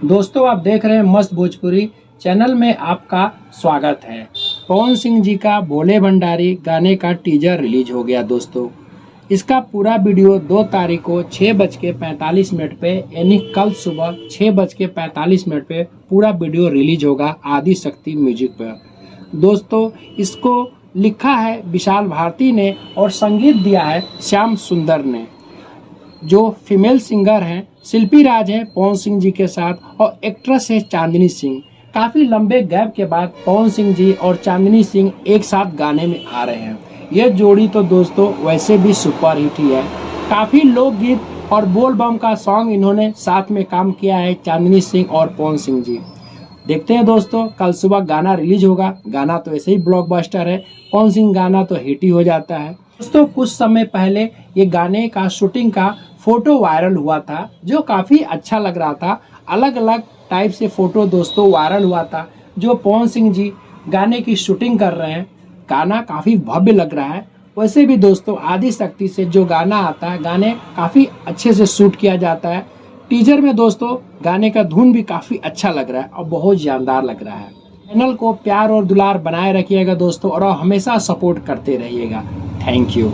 दोस्तों आप देख रहे हैं मस्त भोजपुरी चैनल में आपका स्वागत है। पवन सिंह जी का भोले भंडारी गाने का टीजर रिलीज हो गया दोस्तों। इसका पूरा वीडियो 2 तारीख को 6:45 पे यानी कल सुबह 6:45 पे पूरा वीडियो रिलीज होगा आदि शक्ति म्यूजिक पर। दोस्तों इसको लिखा है विशाल भारती ने और संगीत दिया है श्याम सुंदर ने। जो फीमेल सिंगर हैं शिल्पी राज हैं पवन सिंह जी के साथ और एक्ट्रेस है चांदनी सिंह। काफी लंबे गैप के बाद पवन सिंह जी और चांदनी सिंह एक साथ गाने में आ रहे हैं। यह जोड़ी तो दोस्तों वैसे भी सुपर हिट ही है। काफी लोकगीत और बोल बम का सॉन्ग इन्होंने साथ में काम किया है चांदनी सिंह और पवन सिंह जी। देखते हैं दोस्तों कल सुबह गाना रिलीज होगा। गाना तो ऐसे ही ब्लॉकबस्टर है। पवन सिंह गाना तो हिट ही हो जाता है। दोस्तों कुछ समय पहले ये गाने का शूटिंग का फोटो वायरल हुआ था जो काफी अच्छा लग रहा था। अलग अलग टाइप से फोटो दोस्तों वायरल हुआ था जो पवन सिंह जी गाने की शूटिंग कर रहे हैं। गाना काफी भव्य लग रहा है। वैसे भी दोस्तों आदि शक्ति से जो गाना आता है गाने काफी अच्छे से शूट किया जाता है। टीजर में दोस्तों गाने का धुन भी काफी अच्छा लग रहा है और बहुत शानदार लग रहा है। चैनल को प्यार और दुलार बनाए रखिएगा दोस्तों और हमेशा सपोर्ट करते रहिएगा। Thank you.